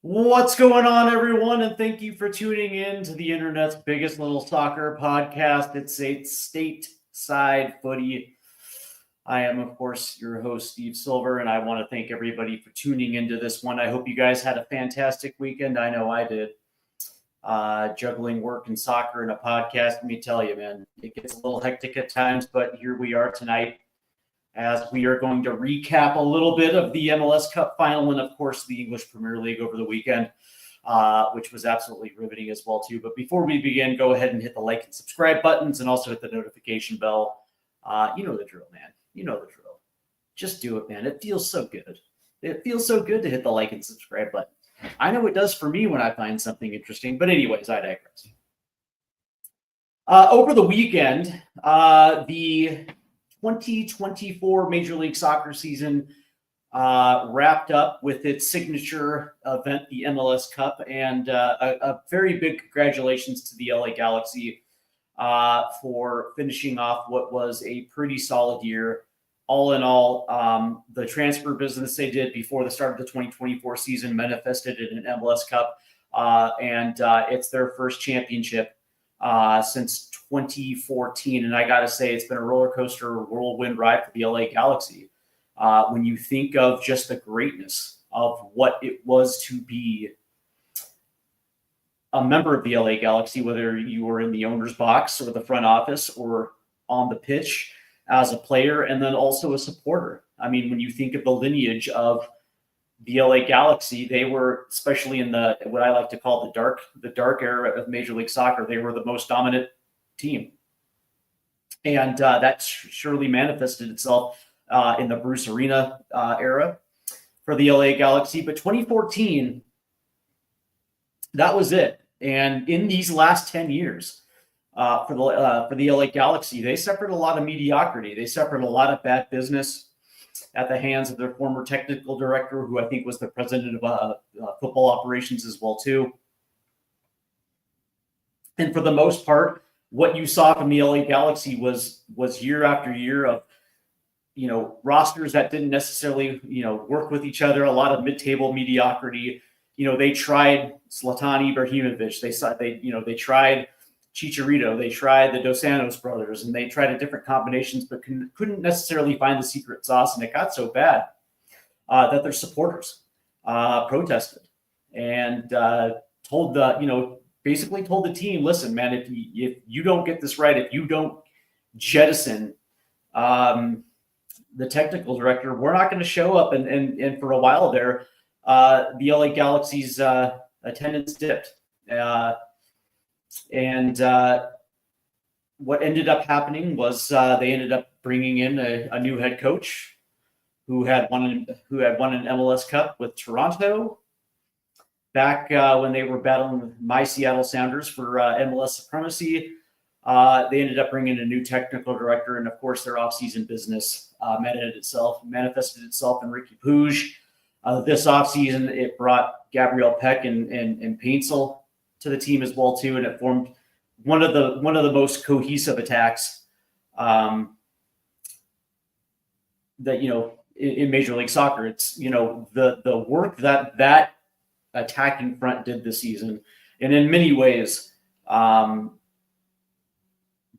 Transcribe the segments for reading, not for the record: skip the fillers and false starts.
What's going on, everyone? And thank you for tuning in to the internet's biggest little soccer podcast. It's Stateside Footy. I am, of course, your host, Steve Silver, and I want to thank everybody for tuning into this one. I hope you guys had a fantastic weekend. I know I did. Juggling work and soccer and a podcast, let me tell you, man, it gets a little hectic at times, but here we are tonight as we are going to recap a little bit of the MLS Cup Final and, of course, the English Premier League over the weekend, which was absolutely riveting as well, too. But before we begin, go ahead and hit the like and subscribe buttons and also hit the notification bell. You know the drill, man. You know the drill. Just do it, man. It feels so good. It feels so good to hit the like and subscribe button. I know it does for me when I find something interesting. But anyways, I digress. Over the weekend, the 2024 Major League Soccer season wrapped up with its signature event, the MLS Cup, and a very big congratulations to the LA Galaxy for finishing off what was a pretty solid year. All in all, the transfer business they did before the start of the 2024 season manifested in an MLS Cup, and it's their first championship since 2014. And I got to say, it's been a roller coaster whirlwind ride for the LA Galaxy. When you think of just the greatness of what it was to be a member of the LA Galaxy, whether you were in the owner's box or the front office or on the pitch as a player, and then also a supporter. I mean, when you think of the lineage of the LA Galaxy, they were, especially in the what I like to call the dark era of Major League Soccer, they were the most dominant team, and that surely manifested itself in the Bruce Arena era for the LA Galaxy. But 2014, that was it. And in these last 10 years, for the LA Galaxy, they suffered a lot of mediocrity. They suffered a lot of bad business at the hands of their former technical director, who I think was the president of football operations as well, too. And for the most part, what you saw from the LA Galaxy was year after year of, rosters that didn't necessarily, work with each other, a lot of mid-table mediocrity. They tried Zlatan Ibrahimovic. They tried Chicharito. They tried the Dos Santos brothers, and they tried different combinations, but couldn't necessarily find the secret sauce. And it got so bad that their supporters protested and basically told the team, listen, man, if you don't get this right, if you don't jettison the technical director, we're not going to show up. And for a while there, the LA Galaxy's attendance dipped. And what ended up happening was they ended up bringing in a new head coach who had won an MLS Cup with Toronto back when they were battling my Seattle Sounders for MLS supremacy. They ended up bringing in a new technical director, and of course, their offseason business manifested itself in Ricky Puig. This offseason, it brought Gabriel Peck and Paintsel to the team as well, too, and it formed one of the most cohesive attacks that in Major League Soccer. It's the work that attacking front did this season, and in many ways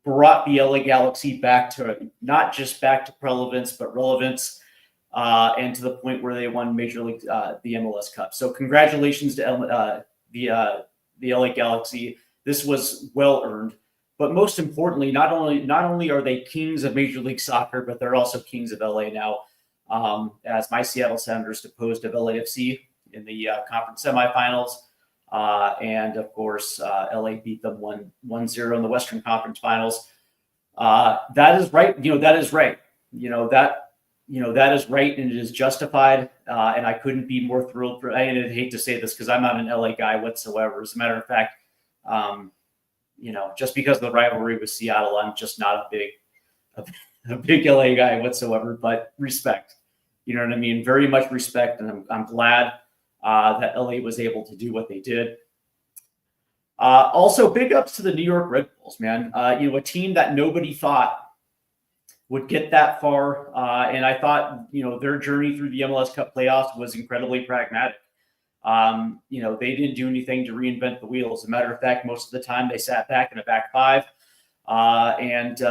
brought the LA Galaxy not just back to relevance, but relevance, and to the point where they won Major League the MLS Cup. So congratulations to the LA Galaxy. This was well earned, but most importantly, not only are they kings of Major League Soccer, but they're also kings of LA now. As my Seattle Sounders deposed of LAFC in the conference semifinals, and of course, LA beat them 1-0 in the Western Conference Finals. That is right. That is right. That is right, and it is justified. And I couldn't be more thrilled. I hate to say this because I'm not an LA guy whatsoever. As a matter of fact, just because of the rivalry with Seattle, I'm just not a big LA guy whatsoever. But respect, you know what I mean? Very much respect, and I'm glad that LA was able to do what they did. Also, big ups to the New York Red Bulls, man. A team that nobody thought would get that far. And I thought, their journey through the MLS Cup playoffs was incredibly pragmatic. They didn't do anything to reinvent the wheel. As a matter of fact, most of the time they sat back in a back five and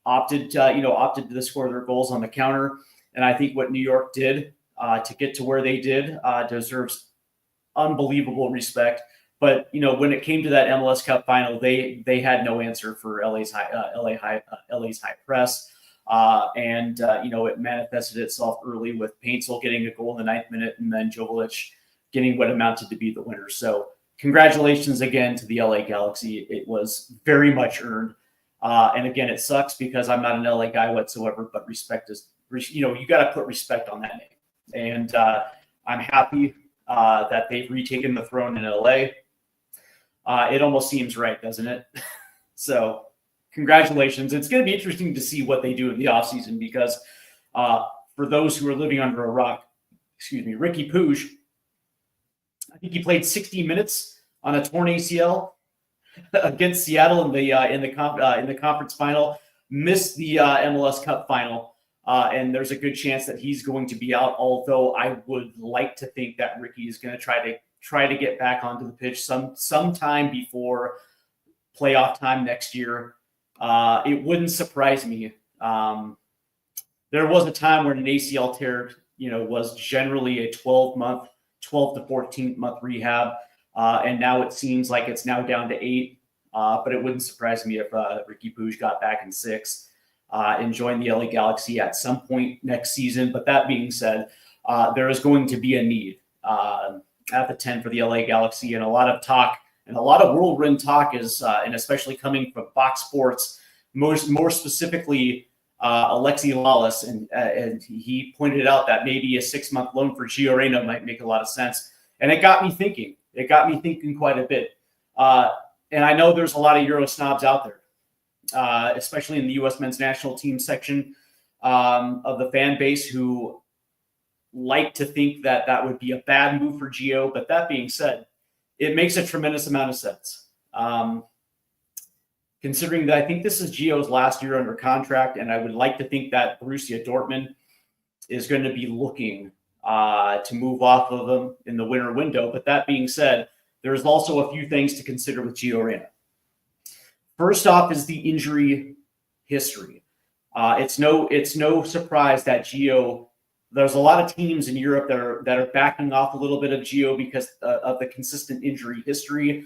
opted to score their goals on the counter. And I think what New York did to get to where they did deserves unbelievable respect. But when it came to that MLS Cup final, they had no answer for LA's high press. It manifested itself early with Paintsel getting a goal in the 9th minute and then Jovic getting what amounted to be the winner. So congratulations again to the LA Galaxy. It was very much earned. And again, it sucks because I'm not an LA guy whatsoever, but respect is, you got to put respect on that name. And I'm happy that they've retaken the throne in LA. It almost seems right, doesn't it? So congratulations. It's going to be interesting to see what they do in the offseason because for those who are living under a rock, Ricky Puig, I think he played 60 minutes on a torn ACL against Seattle in the conference final, missed the MLS Cup final, and there's a good chance that he's going to be out. Although I would like to think that Ricky is going to try to get back onto the pitch sometime before playoff time next year. It wouldn't surprise me. There was a time when an ACL tear, was generally a 12 to 14 month rehab. And now it seems like it's now down to 8. But it wouldn't surprise me if Ricky Puig got back in 6 and joined the LA Galaxy at some point next season. But that being said, there is going to be a need at the 10 for the LA Galaxy, and a lot of talk and a lot of whirlwind talk is, and especially coming from Fox Sports, more specifically Alexi Lawless, and he pointed out that maybe a 6-month loan for Gio Reyna might make a lot of sense, and it got me thinking. It got me thinking quite a bit, and I know there's a lot of Euro snobs out there, especially in the U.S. men's national team section of the fan base, who like to think that that would be a bad move for Gio. But that being said, it makes a tremendous amount of sense. Considering that I think this is Gio's last year under contract, and I would like to think that Borussia Dortmund is going to be looking to move off of him in the winter window. But that being said, there's also a few things to consider with Gio Reyna. First off is the injury history. It's no surprise that Gio. There's a lot of teams in Europe that are backing off a little bit of Gio because of the consistent injury history.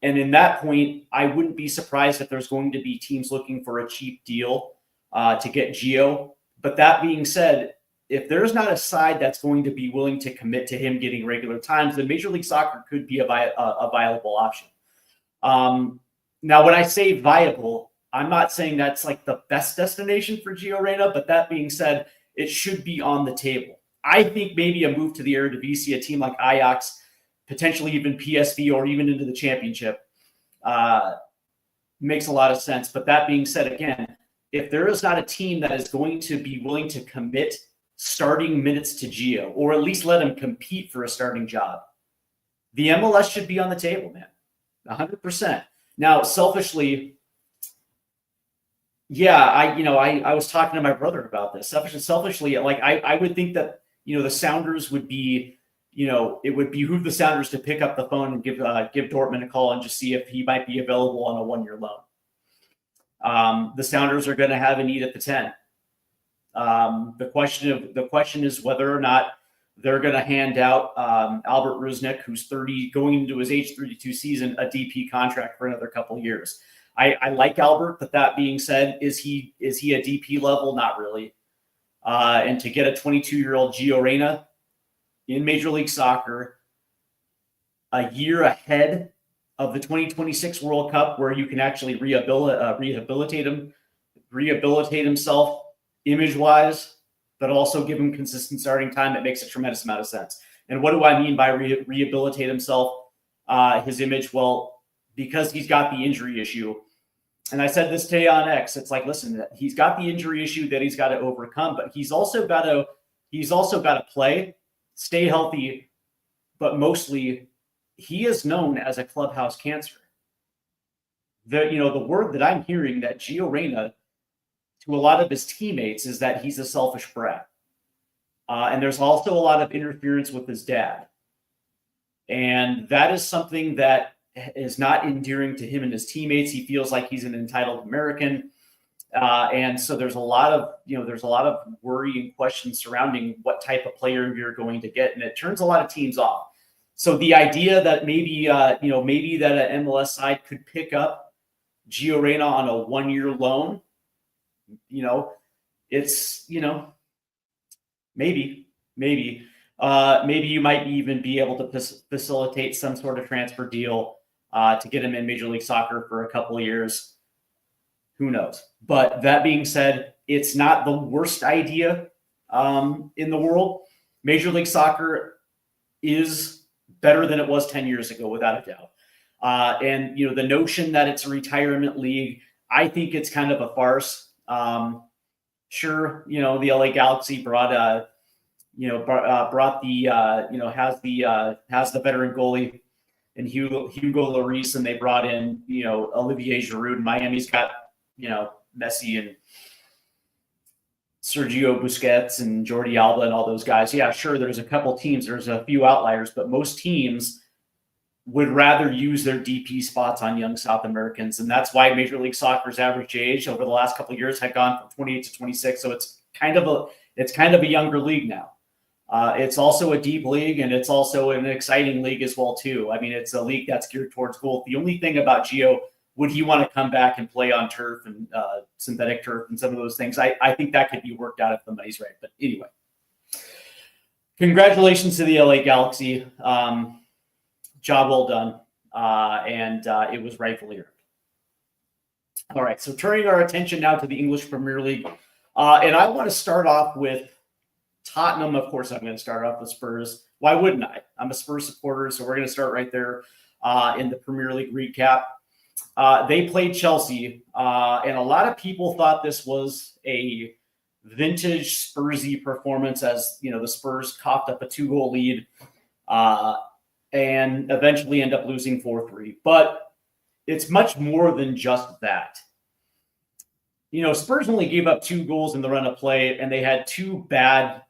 And in that point, I wouldn't be surprised if there's going to be teams looking for a cheap deal to get Gio. But that being said, if there's not a side that's going to be willing to commit to him getting regular times, then Major League Soccer could be a viable option. Now, when I say viable, I'm not saying that's like the best destination for Gio Reyna, but that being said, it should be on the table. I think maybe a move to the Eredivisie, a team like Ajax, potentially even PSV, or even into the championship, makes a lot of sense. But that being said, again, if there is not a team that is going to be willing to commit starting minutes to Gio, or at least let him compete for a starting job, the MLS should be on the table, man. 100%. Now, selfishly, yeah, I was talking to my brother about this. Selfishly, like I would think that, the Sounders would be, it would behoove the Sounders to pick up the phone and give Dortmund a call and just see if he might be available on a 1-year loan. The Sounders are going to have a need at the 10. The question is whether or not they're going to hand out Albert Rusnik, who's 30, going into his age 32 season, a DP contract for another couple of years. I like Albert, but that being said, is he a DP level? Not really. And to get a 22-year-old Gio Reyna in Major League Soccer a year ahead of the 2026 World Cup, where you can actually rehabilitate himself image-wise, but also give him consistent starting time, it makes a tremendous amount of sense. And what do I mean by rehabilitate himself, his image? Well, because he's got the injury issue. And I said this today on X. It's like, listen, he's got the injury issue that he's got to overcome, but he's also got to play, stay healthy, but mostly he is known as a clubhouse cancer. The word that I'm hearing that Gio Reyna, to a lot of his teammates, is that he's a selfish brat. And there's also a lot of interference with his dad. And that is something that is not endearing to him and his teammates. He feels like he's an entitled American. And so there's a lot of worry and questions surrounding what type of player you're going to get. And it turns a lot of teams off. So the idea that maybe that an MLS side could pick up Gio Reyna on a 1-year loan, it's, maybe you might even be able to facilitate some sort of transfer deal to get him in Major League Soccer for a couple of years. Who knows? But that being said, it's not the worst idea in the world. Major League Soccer is better than it was 10 years ago, without a doubt. And the notion that it's a retirement league, I think it's kind of a farce. Sure, the LA Galaxy brought the has the veteran goalie and Hugo Lloris, and they brought in Olivier Giroud. Miami's got Messi and Sergio Busquets and Jordi Alba and all those guys. Yeah, sure, there's a couple teams, there's a few outliers, but most teams would rather use their DP spots on young South Americans. And that's why Major League Soccer's average age over the last couple of years had gone from 28 to 26. So it's kind of a younger league now. It's also a deep league, and it's also an exciting league as well, too. I mean, it's a league that's geared towards goal. The only thing about Gio, would he want to come back and play on turf and synthetic turf and some of those things? I think that could be worked out if the money's right. But anyway, congratulations to the LA Galaxy. Job well done. And it was rightfully earned. All right, so turning our attention now to the English Premier League. And I want to start off with Tottenham. Of course, I'm going to start off with Spurs. Why wouldn't I? I'm a Spurs supporter, so we're going to start right there in the Premier League recap. They played Chelsea, and a lot of people thought this was a vintage Spursy performance, as the Spurs coughed up a 2-goal lead and eventually end up losing 4-3. But it's much more than just that. Spurs only gave up 2 goals in the run of play, and they had two bad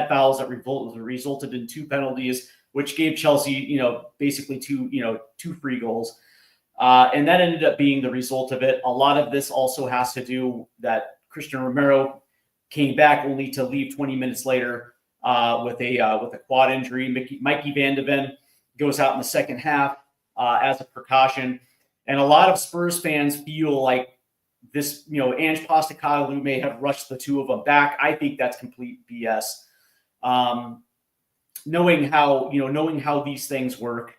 fouls that resulted in 2 penalties, which gave Chelsea, basically two free goals. And that ended up being the result of it. A lot of this also has to do that Christian Romero came back only to leave 20 minutes later with a quad injury. Mikey Van de Ven goes out in the second half as a precaution. And a lot of Spurs fans feel like this, Ange Postecoglou may have rushed the 2 of them back. I think that's complete BS. Knowing how these things work,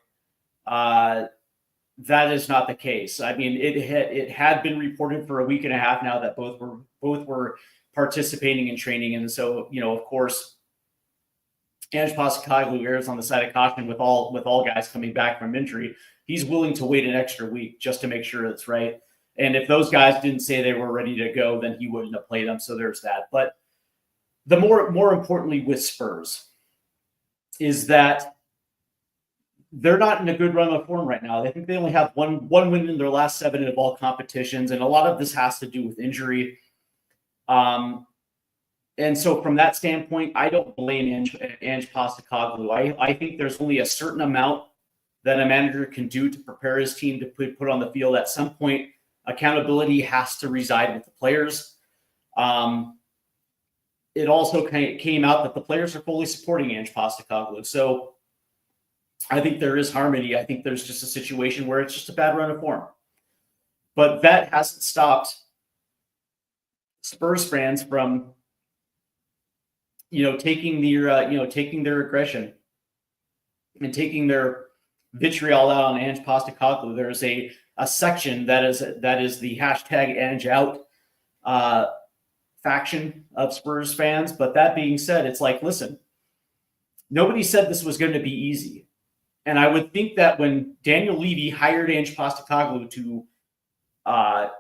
that is not the case. I mean, it had been reported for a week and a half now that both were participating in training, and so of course, Ange Postecoglou errs on the side of caution with all guys coming back from injury. He's willing to wait an extra week just to make sure it's right. And if those guys didn't say they were ready to go, then he wouldn't have played them. So there's that. But the more importantly with Spurs is that they're not in a good run of form right now. I think they only have one win in their last 7 of all competitions, and a lot of this has to do with injury. And so from that standpoint, I don't blame Ange Postecoglou. I think there's only a certain amount that a manager can do to prepare his team to put on the field. At some point, accountability has to reside with the players. It also came out that the players are fully supporting Ange Postecoglou. So I think there is harmony. I think there's just a situation where it's just a bad run of form. But that hasn't stopped Spurs fans from, taking their aggression and taking their vitriol out on Ange Postecoglou. There's a section that is the hashtag Ange Out faction of Spurs fans. But that being said, it's like, listen, nobody said this was going to be easy. And I would think that when Daniel Levy hired Ange Postecoglou to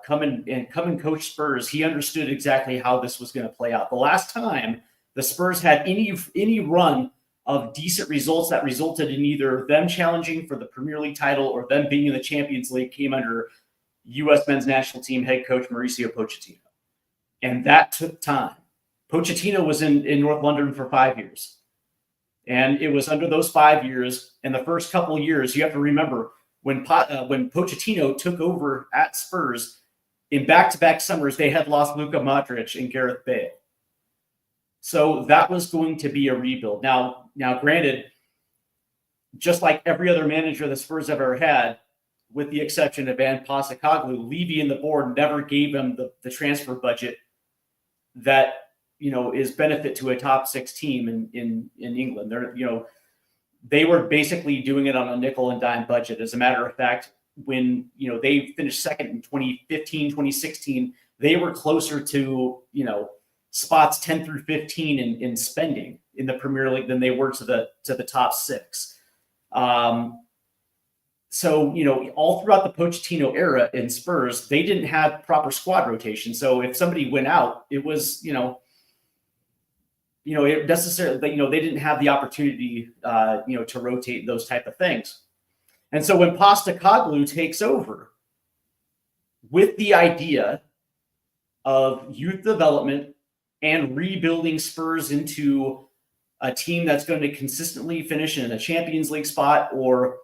come and coach Spurs, he understood exactly how this was going to play out. The last time the Spurs had any run of decent results that resulted in either them challenging for the Premier League title or them being in the Champions League came under U.S. men's national team head coach Mauricio Pochettino. And that took time. Pochettino was in North London for 5 years. And it was under those 5 years. And the first couple of years, you have to remember when Pochettino took over at Spurs, in back-to-back summers, they had lost Luka Modric and Gareth Bale. So that was going to be a rebuild. Now, granted, just like every other manager the Spurs have ever had, with the exception of Van Postecoglou, Levy and the board never gave him the transfer budget that is benefit to a top 6 team in England. They were basically doing it on a nickel and dime budget. As a matter of fact, when they finished second in 2015, 2016, they were closer to spots 10 through 15 in spending in the Premier League than they were to the top 6. So, all throughout the Pochettino era in Spurs, they didn't have proper squad rotation. So if somebody went out, it was, it necessarily, they didn't have the opportunity, to rotate those type of things. And so when Postecoglou takes over with the idea of youth development and rebuilding Spurs into a team that's going to consistently finish in a Champions League spot or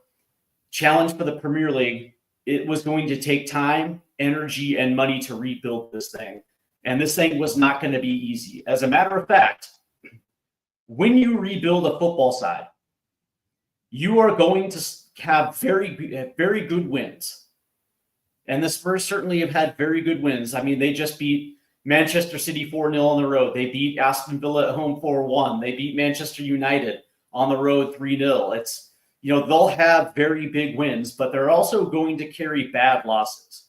challenge for the Premier League, it was going to take time, energy, and money to rebuild this thing. And this thing was not going to be easy. As a matter of fact, when you rebuild a football side, you are going to have very good wins. And the Spurs certainly have had very good wins. I mean, they just beat Manchester City 4-0 on the road. They beat Aston Villa at home 4-1. They beat Manchester United on the road 3-0. It's, they'll have very big wins, but they're also going to carry bad losses.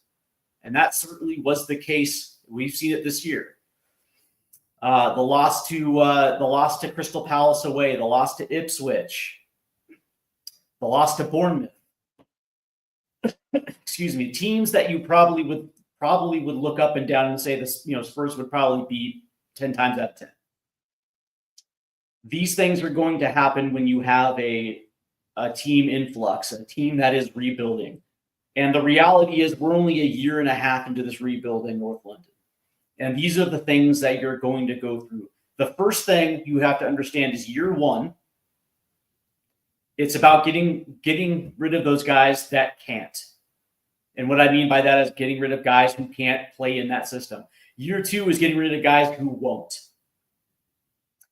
And that certainly was the case. We've seen it this year. The loss to Crystal Palace away, the loss to Ipswich, the loss to Bournemouth. Excuse me, teams that you probably would look up and down and say this, Spurs would probably beat 10 times out of 10. These things are going to happen when you have a team influx, a team that is rebuilding. And the reality is we're only a year and a half into this rebuild in North London. And these are the things that you're going to go through. The first thing you have to understand is year one, it's about getting rid of those guys that can't. And what I mean by that is getting rid of guys who can't play in that system. Year two is getting rid of guys who won't.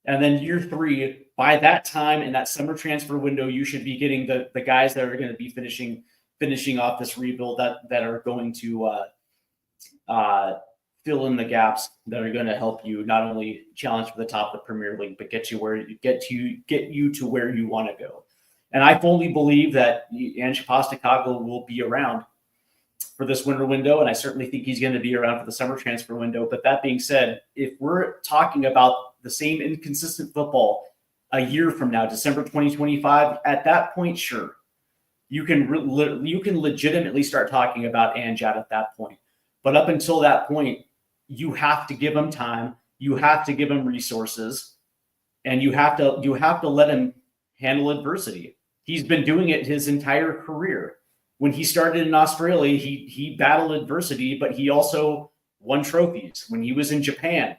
And then year three, by that time in that summer transfer window, you should be getting the guys that are going to be finishing off this rebuild that are going to fill in the gaps that are going to help you not only challenge for the top of the Premier League, but get you to where you want to go. And I fully believe that Ange Postecoglou will be around for this winter window, and I certainly think he's going to be around for the summer transfer window. But that being said, if we're talking about the same inconsistent football a year from now, December 2025, at that point, sure, you can legitimately start talking about Ange at that point. But up until that point, you have to give him time, you have to give him resources, and you have to let him handle adversity. He's been doing it his entire career. When he started in Australia, he battled adversity, but he also won trophies. When he was in Japan,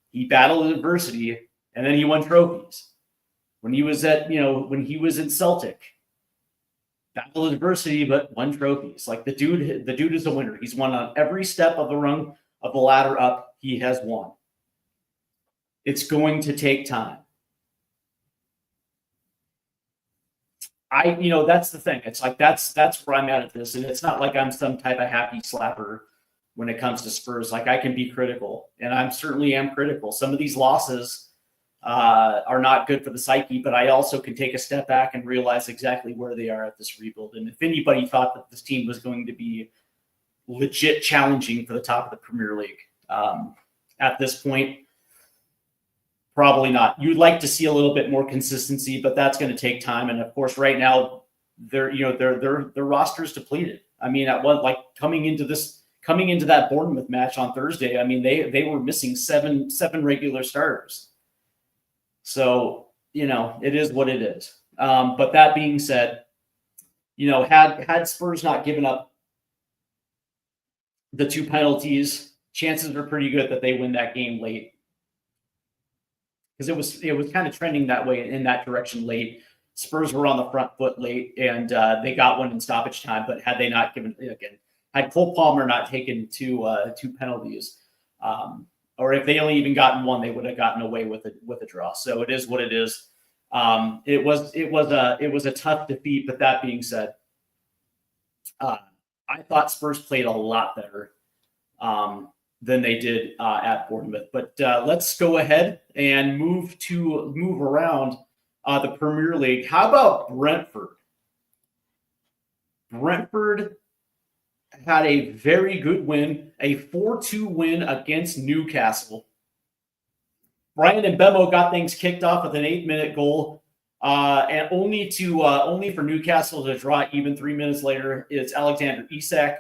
he battled adversity and then he won trophies. When he was in Celtic, battled adversity but won trophies. Like the dude is a winner. He's won on every step of the rung of the ladder up. He has won. It's going to take time. That's the thing. It's like that's where I'm at this, and it's not like I'm some type of happy slapper when it comes to Spurs. Like I can be critical, and I certainly am critical. Some of these losses are not good for the psyche, but I also can take a step back and realize exactly where they are at this rebuild. And if anybody thought that this team was going to be legit challenging for the top of the Premier League at this point, probably not. You'd like to see a little bit more consistency, but that's going to take time. And of course, right now, their roster's depleted. I mean, coming into that Bournemouth match on Thursday, I mean, they were missing seven regular starters. So, it is what it is. But that being said, had Spurs not given up the 2 penalties, chances are pretty good that they win that game late. because it was kind of trending that way in that direction late. Spurs were on the front foot late, and they got one in stoppage time. But had they not had Cole Palmer not taken two penalties, or if they only even gotten one, they would have gotten away with a draw. So it is what it is. It was a tough defeat. But that being said, I thought Spurs played a lot better than they did at Bournemouth. But let's go ahead and move around the Premier League. How about Brentford? Brentford had a very good win, a 4-2 win against Newcastle. Brian Mbemo got things kicked off with an 8-minute goal, and only for Newcastle to draw even 3 minutes later. It's Alexander Isak,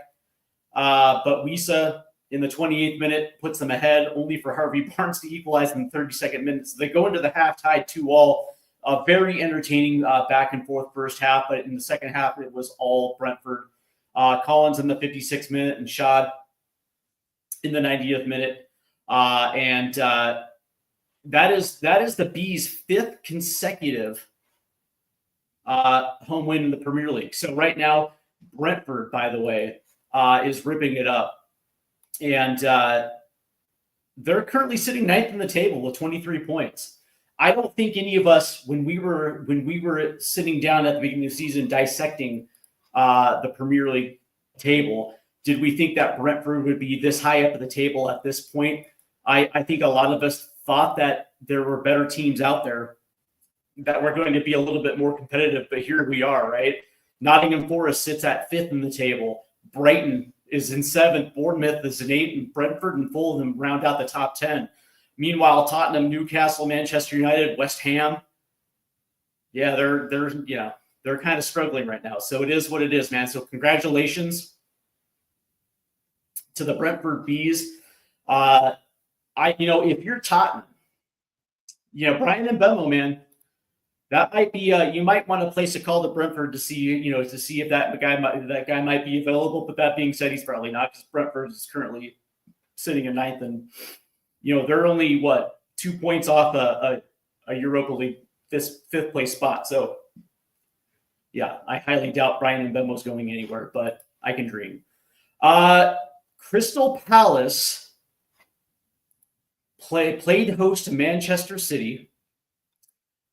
but Wisa in the 28th minute puts them ahead, only for Harvey Barnes to equalize in the 32nd minute. So they go into the half tied 2-2. A very entertaining back and forth first half, but in the second half it was all Brentford. Collins in the 56th minute and Shad in the 90th minute, and that is the Bees' 5th consecutive home win in the Premier League. So right now, Brentford, by the way, is ripping it up, and they're currently sitting 9th in the table with 23 points. I don't think any of us, when we were sitting down at the beginning of the season dissecting the Premier League table, did we think that Brentford would be this high up at the table at this point? I think a lot of us thought that there were better teams out there that were going to be a little bit more competitive, but here we are, right? Nottingham Forest sits at 5th in the table. Brighton is in 7th. Bournemouth is in 8th, and Brentford and Fulham round out the top 10. Meanwhile, Tottenham, Newcastle, Manchester United, West Ham, yeah, they're kind of struggling right now. So it is what it is, man. So congratulations to the Brentford Bees. If you're Tottenham, Brian Mbemo, man, that might be you might want to place a call to Brentford to see if that guy might be available. But that being said, he's probably not, because Brentford is currently sitting in 9th, and they're only 2 points off a Europa League fifth place spot. So yeah, I highly doubt Brian Mbemo's going anywhere, but I can dream. Crystal Palace played host to Manchester City,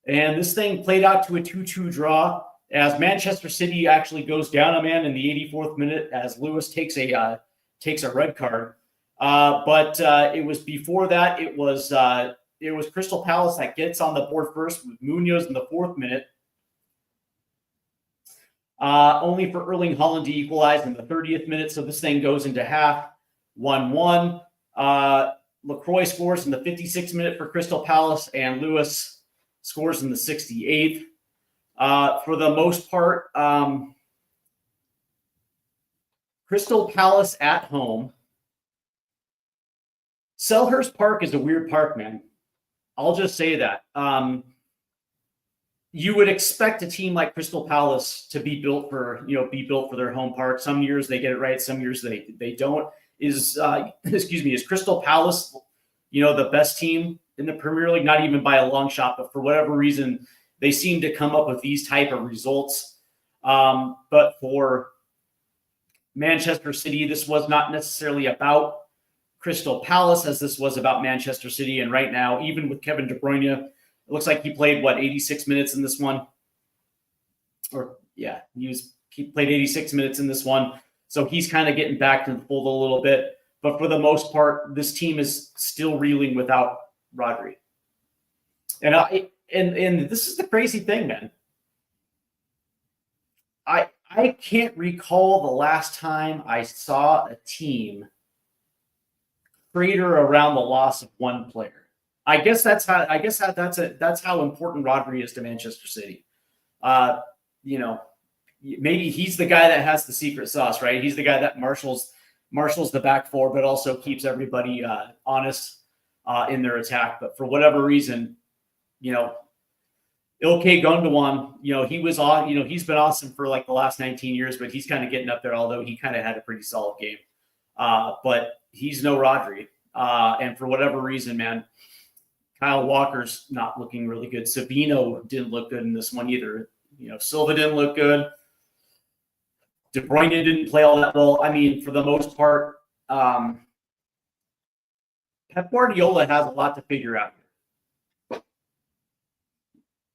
and this thing played out to a 2-2 draw, as Manchester City actually goes down a man in the 84th minute as Lewis takes a red card. But it was before that. It was Crystal Palace that gets on the board first with Munoz in the 4th minute. Only for Erling Haaland to equalize in the 30th minute. So this thing goes into half 1-1. LaCroix scores in the 56th minute for Crystal Palace, and Lewis scores in the 68th. For the most part, Crystal Palace at home. Selhurst Park is a weird park, man. I'll just say that. You would expect a team like Crystal Palace to be built for their home park. Some years they get it right, some years they don't. Is Crystal Palace, the best team in the Premier League? Not even by a long shot, but for whatever reason, they seem to come up with these type of results. But for Manchester City, this was not necessarily about Crystal Palace, as this was about Manchester City. And right now, even with Kevin De Bruyne, it looks like he played 86 minutes in this one. He played 86 minutes in this one. So he's kind of getting back to the fold a little bit. But for the most part, this team is still reeling without Rodri. And this is the crazy thing, man. I can't recall the last time I saw a team crater around the loss of one player. I guess that's how important Rodri is to Manchester City. Maybe he's the guy that has the secret sauce, right? He's the guy that marshals the back four, but also keeps everybody honest in their attack. But for whatever reason, Ilkay Gundogan, he's been awesome for like the last 19 years, but he's kind of getting up there, although he kind of had a pretty solid game. But he's no Rodri. And for whatever reason, man, Kyle Walker's not looking really good. Savino didn't look good in this one either. Silva didn't look good. De Bruyne didn't play all that well. I mean, for the most part, Pep Guardiola has a lot to figure out here.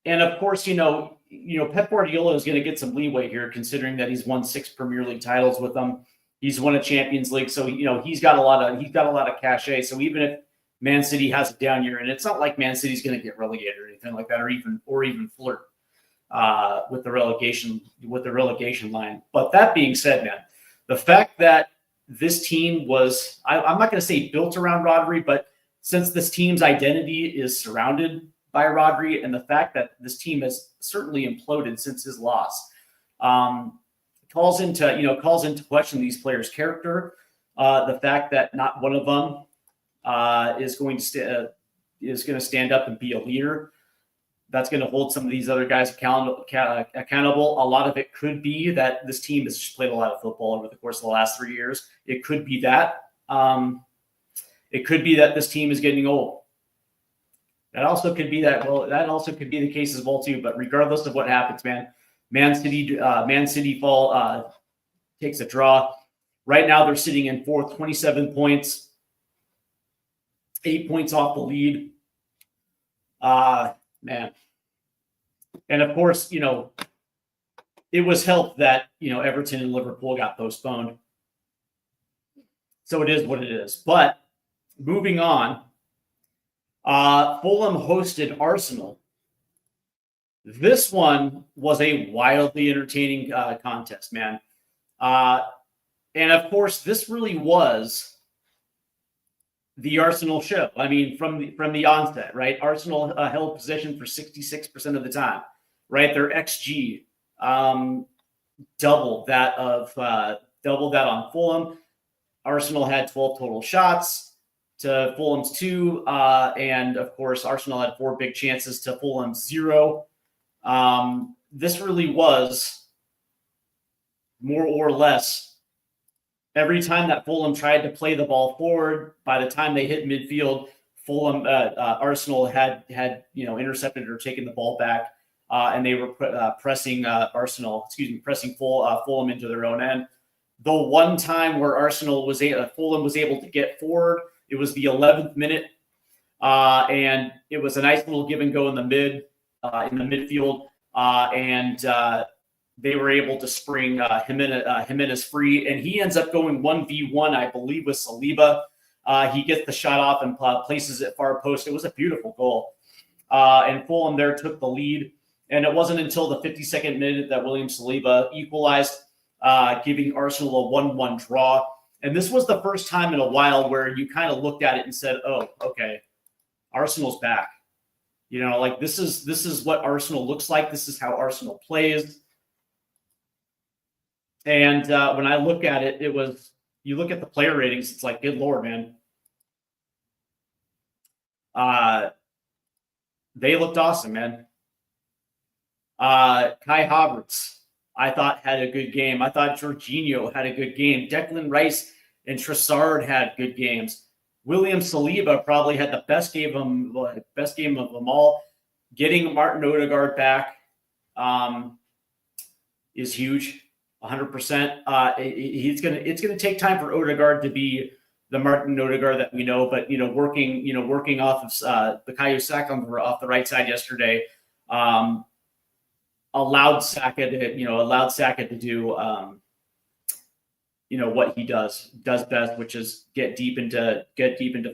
And of course, Pep Guardiola is going to get some leeway here, considering that he's won 6 Premier League titles with them. He's won a Champions League, so he's got a lot of cachet. So even if Man City has a down year, and it's not like Man City's going to get relegated or anything like that, or even flirt with the relegation line. But that being said, man, the fact that this team was, I'm not going to say built around Rodri, but since this team's identity is surrounded by Rodri, and the fact that this team has certainly imploded since his loss, calls into question these players' character. The fact that not one of them is going to stand up and be a leader. That's going to hold some of these other guys accountable. A lot of it could be that this team has just played a lot of football over the course of the last 3 years. It could be that. It could be that this team is getting old. That also could be that. Well, that also could be the case as well too. But regardless of what happens, Man City takes a draw. Right now they're sitting in 4th, 27 points, 8 points off the lead. Man. And of course, it was helped that, Everton and Liverpool got postponed. So it is what it is. But moving on, Fulham hosted Arsenal. This one was a wildly entertaining contest, man. And of course, this really was the Arsenal show. I mean, from the onset, right? Arsenal held possession for 66% of the time, right? Their XG doubled that on Fulham. Arsenal had 12 total shots to Fulham's 2, and of course, Arsenal had 4 big chances to Fulham's 0. This really was more or less every time that Fulham tried to play the ball forward. By the time they hit midfield, Arsenal had intercepted or taken the ball back, and they were pressing Fulham into their own end. The one time where Fulham was able to get forward, it was the 11th minute, and it was a nice little give and go in the midfield, and they were able to spring Jimenez free, and he ends up going 1v1, I believe, with Saliba. He gets the shot off and places it far post. It was a beautiful goal, and Fulham there took the lead. And it wasn't until the 52nd minute that William Saliba equalized, giving Arsenal a 1-1 draw. And this was the first time in a while where you kind of looked at it and said, "Oh, okay, Arsenal's back." This is what Arsenal looks like. This is how Arsenal plays. And when I look at it, you look at the player ratings, it's like, good Lord, man. They looked awesome, man. Kai Havertz, I thought, had a good game. I thought Jorginho had a good game. Declan Rice and Trossard had good games. William Saliba probably had the best game of them all. Getting Martin Odegaard back is huge. 100%. It's gonna take time for Odegaard to be the Martin Odegaard that we know, but working off of Bukayo Saka off the right side yesterday, allowed Saka to do what he does best, which is get deep into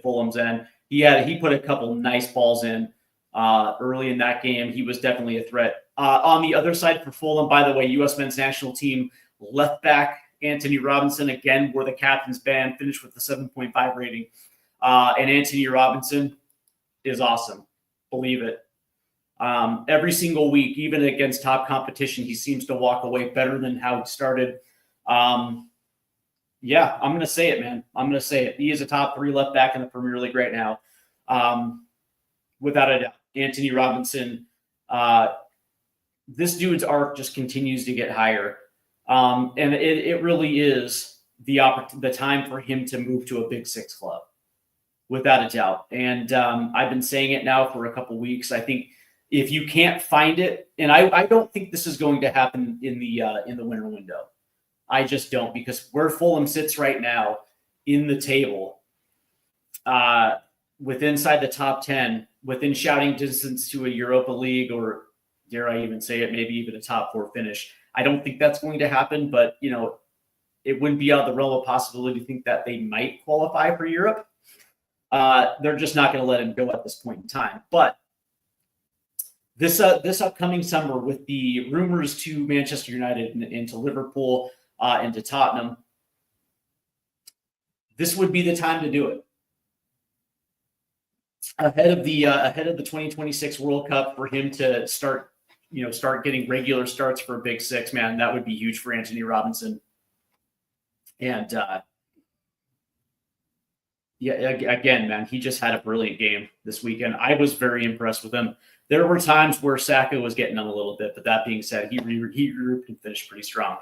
Fulham's end. He put a couple nice balls in early in that game. He was definitely a threat. On the other side for Fulham, by the way, U.S. men's national team left back Anthony Robinson again wore the captain's band, finished with a 7.5 rating. And Anthony Robinson is awesome. Believe it. Every single week, even against top competition, he seems to walk away better than how he started. Yeah, I'm going to say it, man. I'm going to say it. He is a top 3 left back in the Premier League right now. Without a doubt. Anthony Robinson, this dude's arc just continues to get higher. And it really is the time for him to move to a Big Six club. without a doubt. And I've been saying it now for a couple weeks. I think if you can't find it, and I don't think this is going to happen in the winter window. I just don't, because where Fulham sits right now in the table, with inside the top 10, within shouting distance to a Europa League, or dare I even say it, maybe even a top 4 finish. I don't think that's going to happen, but it wouldn't be out of the realm of possibility to think that they might qualify for Europe. They're just not going to let him go at this point in time. But this upcoming summer, with the rumors to Manchester United and to Liverpool and to Tottenham, this would be the time to do it. Ahead of the 2026 World Cup, for him to start getting regular starts for a Big Six, man, that would be huge for Anthony Robinson. And yeah, again, man, he just had a brilliant game this weekend. I was very impressed with him. There were times where Saka was getting on a little bit, but that being said, he regrouped and finished pretty strong.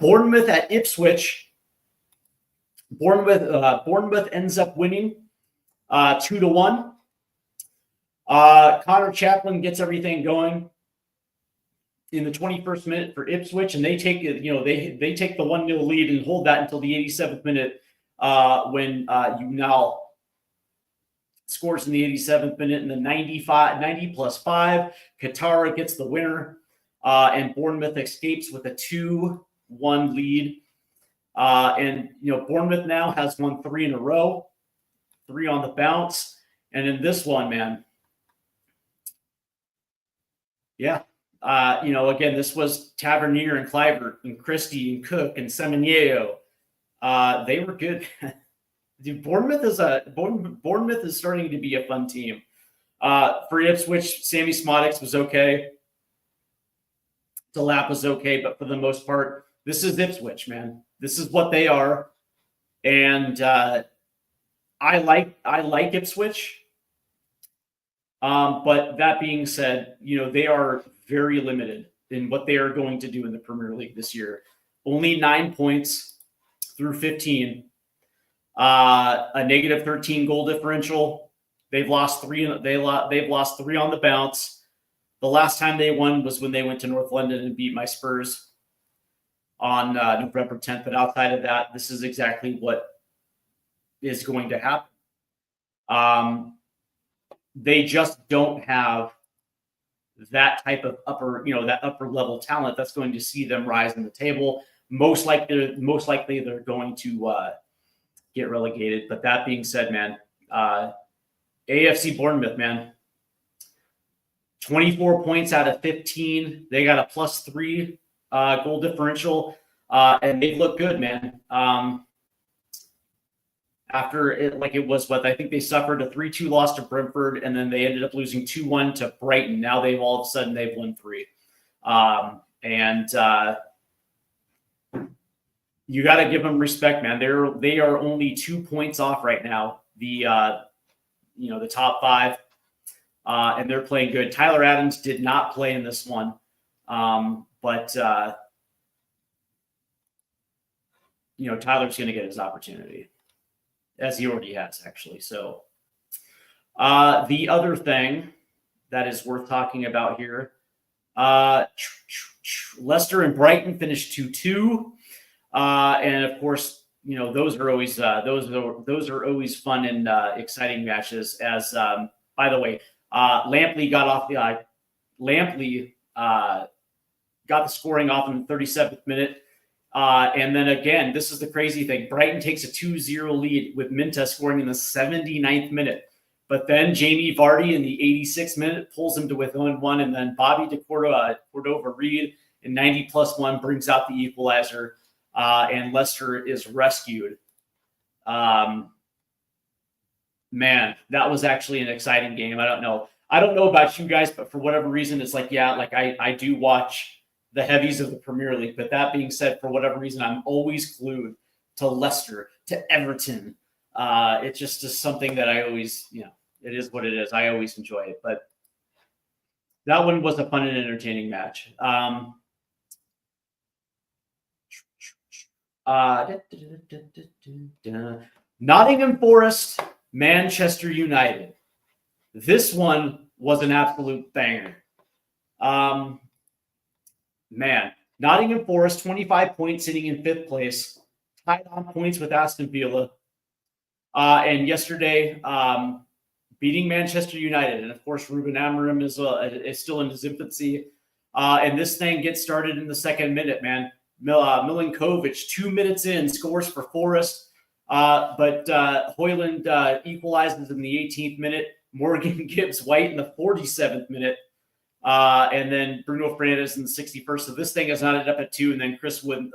Bournemouth at Ipswich. Bournemouth ends up winning 2-1. Connor Chaplin gets everything going in the 21st minute for Ipswich, and they take they take the 1-0 lead and hold that until the 87th minute, when Unal scores in the 87th minute. In the 90 plus 5, Katara gets the winner, and Bournemouth escapes with a 2-1 lead. And Bournemouth now has won 3 in a row, 3 on the bounce, and in this one, man, yeah. Again, this was Tavernier and Clivert and Christie and Cook and Semenyo. They were good. Dude, Bournemouth is starting to be a fun team. For Ipswich, Sammy Smodics was okay. Delap was okay, but for the most part, this is Ipswich, man. This is what they are, and I like Ipswich. But that being said, they are very limited in what they are going to do in the Premier League this year. Only 9 points through 15, a negative 13 goal differential. They've lost 3. They've lost 3 on the bounce. The last time they won was when they went to North London and beat my Spurs on November 10th. But outside of that, this is exactly what is going to happen. They just don't have that type of upper level talent that's going to see them rise in the table. Most likely they're going to get relegated. But that being said, man, AFC Bournemouth, man, 24 points out of 15. They got a +3 goal differential, and they look good, man. After it was what I think they suffered a 3-2 loss to Brentford, and then they ended up losing 2-1 to Brighton. Now they've all of a sudden won 3. And you got to give them respect, man. They are only 2 points off right now, the top 5, and they're playing good. Tyler Adams did not play in this one, but Tyler's going to get his opportunity, as he already has, actually. So the other thing that is worth talking about here, Leicester and Brighton finished 2-2, and of course, those are always fun and exciting matches. As by the way, Lampley got the scoring off in the 37th minute. And then again, this is the crazy thing. Brighton takes a 2-0 lead with Minta scoring in the 79th minute. But then Jamie Vardy in the 86th minute pulls him to within 1. And then Bobby Cordova-Reid in 90+1 brings out the equalizer. And Leicester is rescued. Man, that was actually an exciting game. I don't know about you guys, but for whatever reason, it's I do watch the heavies of the Premier League. But that being said, for whatever reason, I'm always glued to Leicester, to Everton. It's just something that I always, it is what it is. I always enjoy it. But that one was a fun and entertaining match. Nottingham Forest Manchester United. This one was an absolute banger. Nottingham Forest, 25 points, sitting in 5th place, tied on points with Aston Villa. And yesterday, beating Manchester United. And of course, Ruben Amorim is still in his infancy. And this thing gets started in the 2nd minute, man. Milinkovic, 2 minutes in, scores for Forest. But Højlund equalizes in the 18th minute. Morgan Gibbs White in the 47th minute. And then Bruno Fernandes in the 61st. So this thing has ended up at 2. And then Chris Wood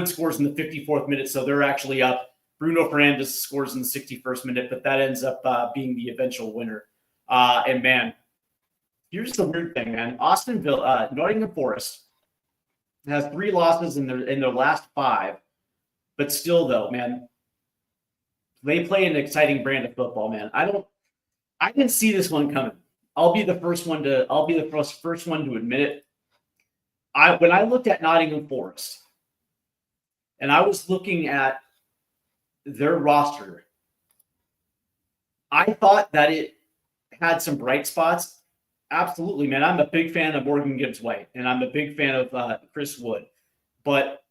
scores in the 54th minute. So they're actually up. Bruno Fernandes scores in the 61st minute, but that ends up being the eventual winner. And man, here's the weird thing, man. Nottingham Forest has 3 losses in their last 5, but still, though, man, they play an exciting brand of football, man. I didn't see this one coming. I'll be the first one to admit it. When I looked at Nottingham Forest, and I was looking at their roster, I thought that it had some bright spots. Absolutely, man. I'm a big fan of Morgan Gibbs White, and I'm a big fan of Chris Wood, but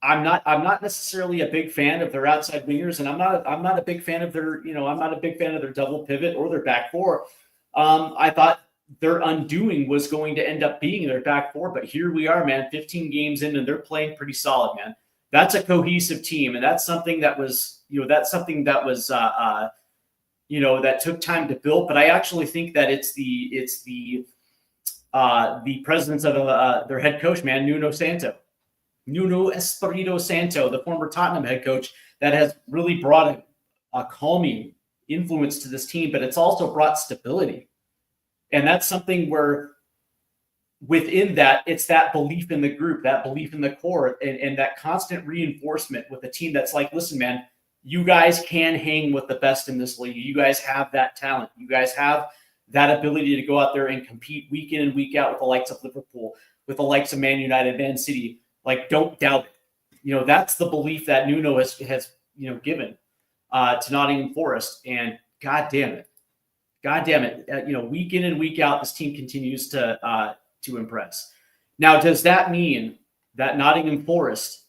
I'm not necessarily a big fan of their outside wingers, and I'm not a big fan of their double pivot or their back four. I thought their undoing was going to end up being their back four, but here we are, man. 15 games in, and they're playing pretty solid, man. That's a cohesive team, and that's something that took time to build. But I actually think that it's the presence of their head coach, man, Nuno Espirito Santo, the former Tottenham head coach, that has really brought a calming influence to this team, but it's also brought stability. And that's something where within that, it's that belief in the group, that belief in the core, and that constant reinforcement with a team that's like, listen, man, you guys can hang with the best in this league. You guys have that talent. You guys have that ability to go out there and compete week in and week out with the likes of Liverpool, with the likes of Man United, Man City. Like, don't doubt it. That's the belief that Nuno has given to Nottingham Forest. And God damn it. Week in and week out, this team continues to impress. Now, does that mean that Nottingham Forest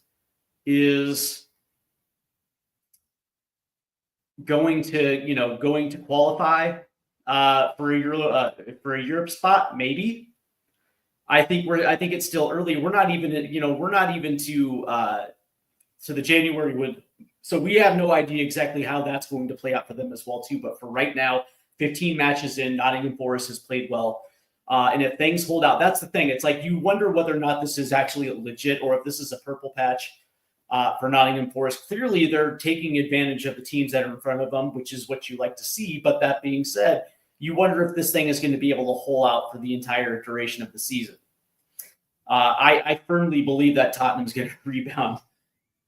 is going to qualify for a Europe spot? Maybe. I think it's still early. We're not even to the January would. So we have no idea exactly how that's going to play out for them as well too. But for right now, 15 matches in, Nottingham Forest has played well. And if things hold out, that's the thing. It's like you wonder whether or not this is actually legit or if this is a purple patch for Nottingham Forest. Clearly, they're taking advantage of the teams that are in front of them, which is what you like to see. But that being said, you wonder if this thing is going to be able to hold out for the entire duration of the season. I firmly believe that Tottenham's going to rebound.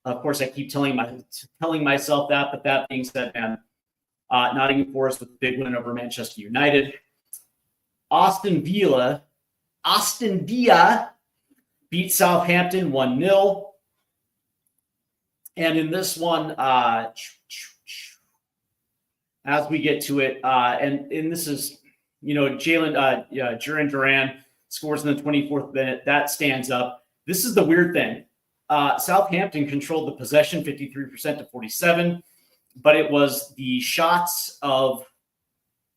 Of course, I keep telling myself that. But that being said, man, Nottingham Forest with a big win over Manchester United. Aston Villa beat Southampton 1-0. And in this one, as we get to it, and this is, Duran scores in the 24th minute. That stands up. This is the weird thing. Southampton controlled the possession 53% to 47%, but it was the shots of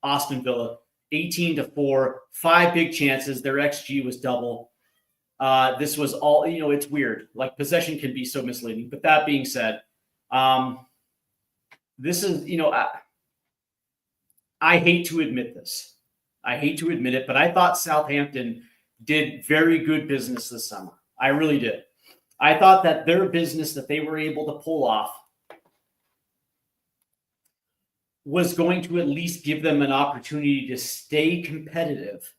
Aston Villa, 18-4, 5 big chances. Their XG was double. This was all, it's weird. Like, possession can be so misleading. But that being said, this is, I hate to admit this. I hate to admit it, but I thought Southampton did very good business this summer. I really did. I thought that their business that they were able to pull off was going to at least give them an opportunity to stay competitive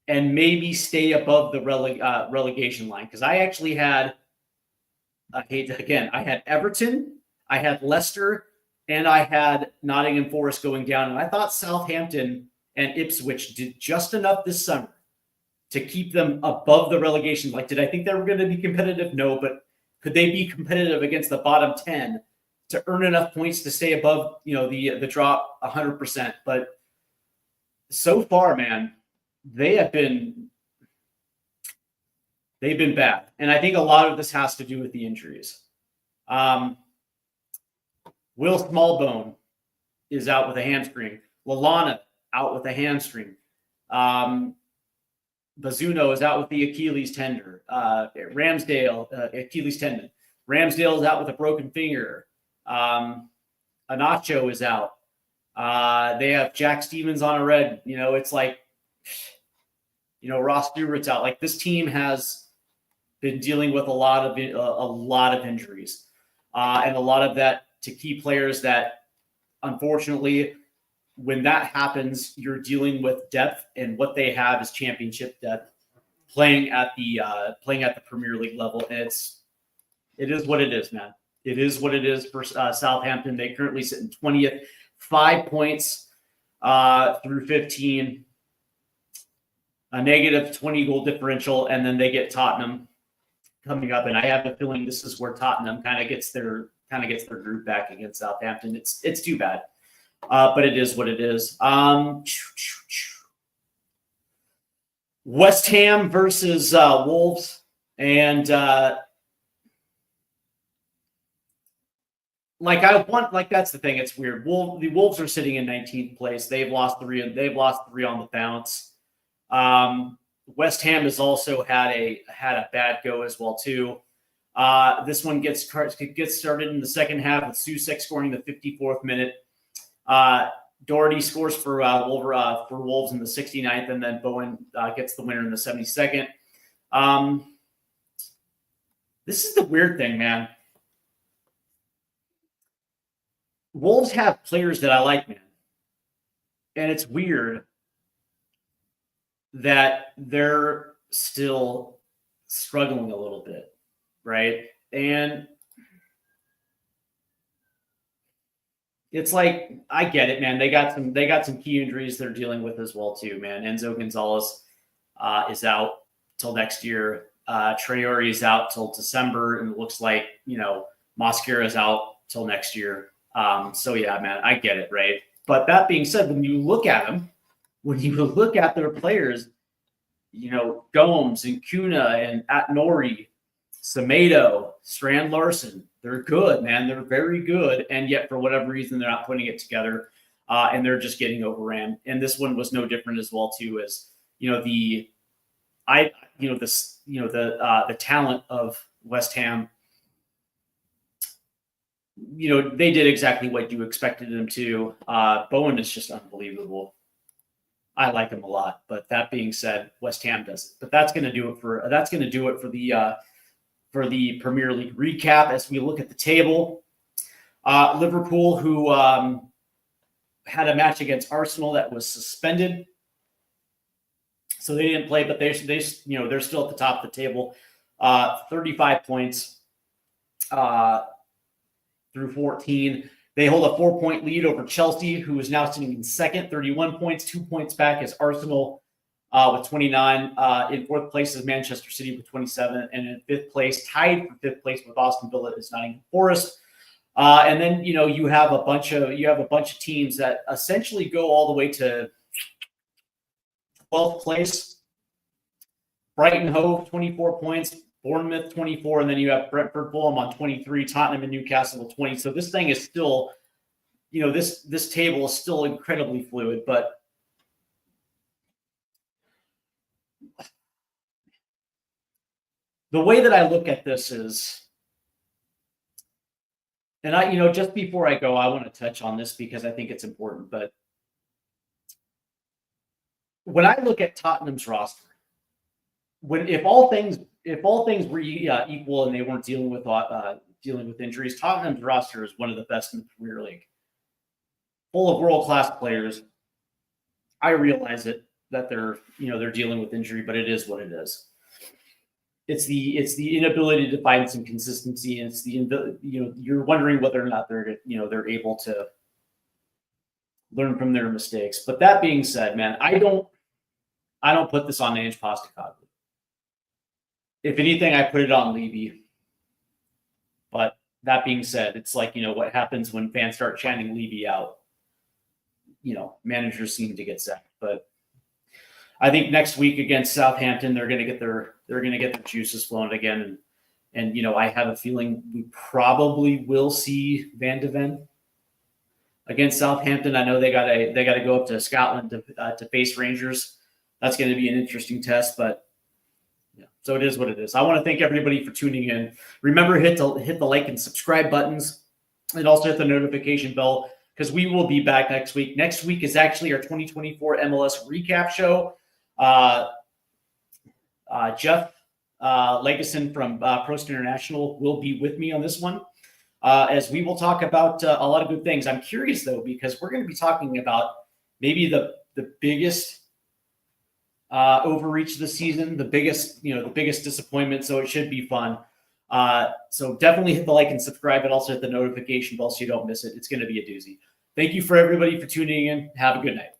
and maybe stay above the relegation line. Because I actually had, I had Everton, I had Leicester, and I had Nottingham Forest going down. And I thought Southampton and Ipswich did just enough this summer to keep them above the relegation. Like, did I think they were going to be competitive? No, but could they be competitive against the bottom 10 to earn enough points to stay above, the drop 100%. But so far, man, they've been bad. And I think a lot of this has to do with the injuries. Will Smallbone is out with a hamstring. Lallana out with a hamstring. Bazzuno is out with the Achilles tendon. Ramsdale, Achilles tendon. Ramsdale is out with a broken finger. Anacho is out. They have Jack Stevens on a red. It's like, Ross Stewart's out. Like, this team has been dealing with a lot of injuries, and a lot of that to key players that, unfortunately, when that happens, you're dealing with depth, and what they have is championship depth playing at the Premier League level. And it is what it is, man. It is what it is for Southampton. They currently sit in 20th, 5 points through 15, a negative 20 goal differential, and then they get Tottenham coming up. And I have a feeling this is where Tottenham kind of gets their group back against Southampton. It's too bad, but it is what it is. West Ham versus Wolves, and that's the thing. It's weird. The Wolves are sitting in 19th place. They've lost three on the bounce. West Ham has also had a bad go as well too. This one gets started in the second half with Susek scoring the 54th minute. Doherty scores for Wolves in the 69th, and then Bowen gets the winner in the 72nd. This is the weird thing, man. Wolves have players that I like, man. And it's weird that they're still struggling a little bit, right? And it's like, I get it, man. They got some key injuries they're dealing with as well too, man. Enzo Gonzalez is out till next year. Traore is out till December, and it looks like Mosquera is out till next year. So yeah, man, I get it, right? But that being said, when you look at them, when you look at their players, Gomes and Kuna and Atnori, Semedo, Strand Larson, they're good, man. They're very good. And yet, for whatever reason, they're not putting it together, and they're just getting overran. And this one was no different as well, too, as the talent of West Ham. They did exactly what you expected them to. Bowen is just unbelievable. I like him a lot, but that being said, West Ham does it. But that's going to do it for the Premier League recap. As we look at the table, Liverpool, who had a match against Arsenal that was suspended, so they didn't play, but they're still at the top of the table, 35 points through 14. They hold a 4-point lead over Chelsea, who is now sitting in second, 31 points, 2 points back as Arsenal with 29. In fourth place is Manchester City with 27, and in fifth place, tied for fifth place with Aston Villa, is Nottingham Forest. And then you have a bunch of teams that essentially go all the way to 12th place. Brighton Hove 24 points. Bournemouth 24, and then you have Brentford, Fulham on 23, Tottenham and Newcastle with 20. So this thing is still, this table is still incredibly fluid. But the way that I look at this is, and just before I go, I want to touch on this because I think it's important. But when I look at Tottenham's roster, if all things were equal and they weren't dealing with injuries, Tottenham's roster is one of the best in the Premier League, full of world-class players. I realize that they're dealing with injury, but it is what it is. It's the inability to find some consistency, and it's you're wondering whether or not they're able to learn from their mistakes. But that being said, man, I don't put this on Ange Postecoglou. If anything, I put it on Levy. But that being said, it's like, what happens when fans start chanting Levy out? Managers seem to get sacked. But I think next week against Southampton, they're going to get their juices flowing again. And I have a feeling we probably will see Van de Ven against Southampton. I know they got to go up to Scotland to face Rangers. That's going to be an interesting test, but yeah, so it is what it is. I want to thank everybody for tuning in. Remember, hit the like and subscribe buttons, and also hit the notification bell, because we will be back next week. Next week is actually our 2024 MLS recap show. Jeff Legason from Prost International will be with me on this one, as we will talk about a lot of good things. I'm curious, though, because we're going to be talking about maybe the biggest overreach of the season, the biggest disappointment. So it should be fun. So definitely hit the like and subscribe, but also hit the notification bell so you don't miss it. It's going to be a doozy. Thank you for everybody for tuning in. Have a good night.